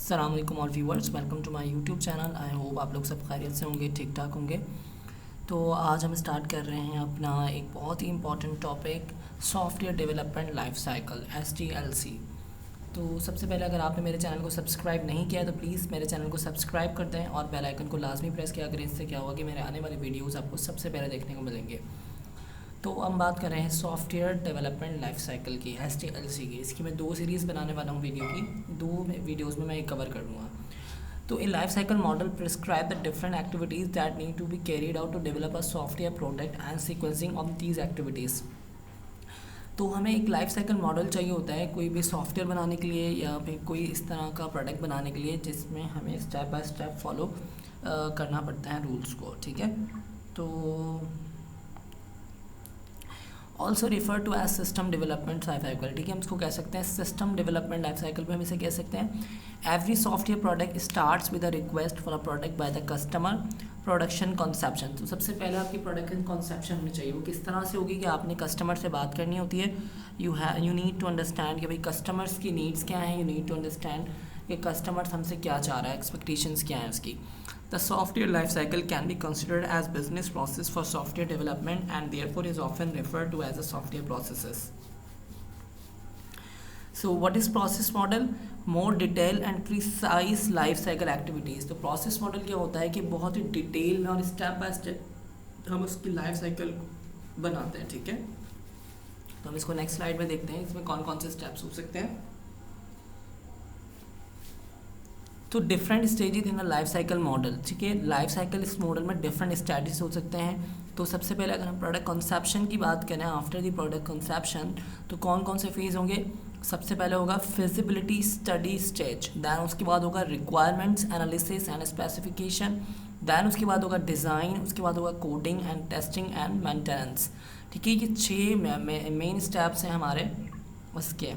अस्सलाम वालेकुम all viewers, welcome to my YouTube channel. I hope आप लोग सब खैरियत से होंगे, ठीक ठाक होंगे। तो आज हम स्टार्ट कर रहे हैं अपना एक बहुत ही important topic, software development life cycle SDLC। तो सबसे पहले अगर आपने मेरे चैनल को सब्सक्राइब नहीं किया है तो प्लीज़ मेरे चैनल को सब्सक्राइब कर दें और बेल आइकन को लाजमी प्रेस किया करें। इससे क्या होगा कि मेरे आने वाले वीडियोज़ आपको सबसे पहले देखने को मिलेंगे। तो हम बात कर रहे हैं सॉफ्टवेयर डेवलपमेंट लाइफ साइकिल की, SDLC की। इसकी मैं 2 सीरीज़ बनाने वाला हूँ वीडियो की, 2 वीडियोज़ में मैं एक कवर कर लूँगा। तो in life cycle model prescribe the different activities that need to be carried out to develop a software product and sequencing of these activities. तो हमें एक लाइफ साइकिल मॉडल चाहिए होता है कोई भी सॉफ्टवेयर बनाने के लिए या फिर कोई इस तरह का प्रोडक्ट बनाने के लिए जिसमें हमें स्टेप बाय स्टेप फॉलो करना पड़ता है रूल्स को, ठीक है। तो also refer to as system development life cycle, ठीक है। हम इसको कह सकते हैं सिस्टम डेवलपमेंट लाइफ साइकिल में हम इसे कह सकते हैं every software product starts with a request for a product by the customer production conception. तो सबसे पहले आपकी प्रोडक्शन कॉन्सेप्शन होनी चाहिए। वो किस तरह से होगी कि आपने कस्टमर से बात करनी होती है। यू नीड टू अंडरस्टैंड कि भाई कस्टमर्स की नीड्स क्या हैं। यू नीड टू अंडरस्टैंड कि कस्टमर्स हमसे क्या चाह रहा है, एक्सपेक्टेशंस क्या हैं उसकी। The software life cycle can be considered as business process for software development and therefore is often referred to as a software processes. So what is process model? More detailed and precise life cycle activities. तो process model क्या होता है कि बहुत ही detail में और step by step हम उसकी लाइफ साइकिल बनाते हैं, ठीक है। तो हम इसको नेक्स्ट स्लाइड में देखते हैं इसमें कौन कौन से स्टेप्स हो सकते हैं। तो different stages in a life cycle model, ठीक है। लाइफ साइकिल इस मॉडल में डिफरेंट स्टेजेस हो सकते हैं। तो सबसे पहले अगर हम प्रोडक्ट कंसेप्शन की बात करें, आफ्टर द प्रोडक्ट कंसेप्शन तो कौन कौन से फेज़ होंगे। सबसे पहले होगा फिजिबिलिटी स्टडी स्टेज, दैन उसके बाद होगा requirements analysis and specification, then उसके बाद होगा डिज़ाइन, उसके बाद होगा coding and testing and maintenance, ठीक है। ये 6 मेन स्टेप्स हैं हमारे उसके।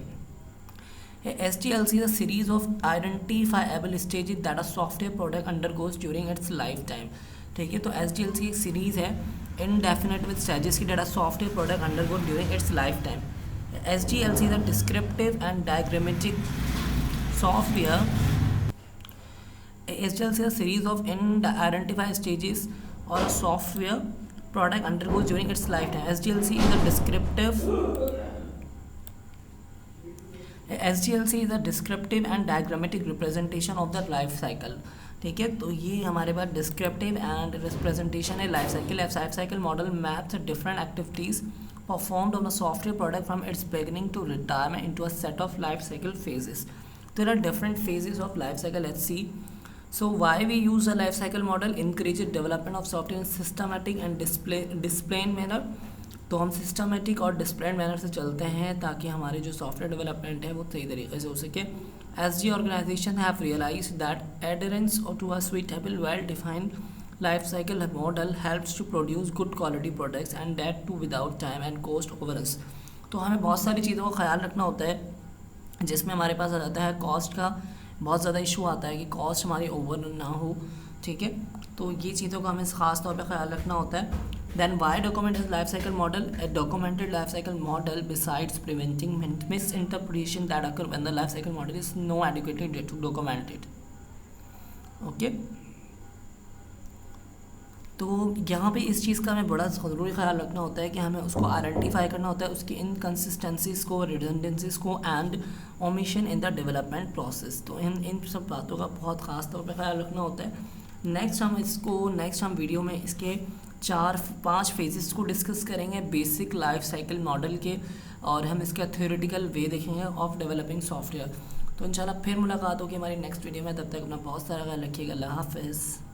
SDLC is a series of identifiable stages that a software product undergoes during its lifetime, ठीक है। तो SDLC एक सीरीज़ है indefinite with stages की that a software product undergoes during its lifetime. SDLC is a descriptive and diagrammatic software. SDLC is a series of identified stages or a software product undergoes during its lifetime. SDLC is a descriptive and diagrammatic representation of the life cycle, ठीक है। तो ये हमारे पास descriptive and representation है life cycle. Life cycle model maps different activities performed on a software product from its beginning to retirement into a set of life cycle phases. There are different phases of life cycle. Let's see so why we use a life cycle model increases development of software in systematic and disciplined manner. तो हम systematic और डिस्प्लेन manner से चलते हैं ताकि हमारे जो software development है वो सही तरीके से हो सके। S D organisation have realise that adherence to a suitable well defined life cycle model helps to produce good quality products and that too without time and cost overruns. तो हमें बहुत सारी चीज़ों का ख्याल रखना होता है जिसमें हमारे पास आ जाता है कॉस्ट का बहुत ज़्यादा इशू आता है कि कॉस्ट हमारी ओवर ना हो, ठीक है। तो ये चीज़ों का हमें ख़ास तौर पे ख्याल रखना होता है। Then why document is life cycle model? A documented life cycle model besides preventing misinterpretation that occur when the life cycle model is no adequately documented. Okay? तो यहाँ पे इस चीज़ का हमें बड़ा ज़रूरी ख्याल रखना होता है कि हमें उसको आइडेंटिफाई करना होता है, उसकी इनकन्सिस्टेंसीज़ को, रिडंडेंसीज़ को and omission in the development process. तो इन सब बातों का बहुत ख़ास तौर पे ख्याल रखना होता है। नेक्स्ट हम वीडियो में इसके 4-5 फेजेस को डिस्कस करेंगे बेसिक लाइफ साइकिल मॉडल के, और हम इसका थ्योरेटिकल वे देखेंगे ऑफ डेवलपिंग सॉफ्टवेयर। तो इंशाल्लाह फिर मुलाकात होगी हमारी नेक्स्ट वीडियो में। तब तक अपना बहुत सारा ख्याल रखिएगा। अल्लाह हाफ़िज़।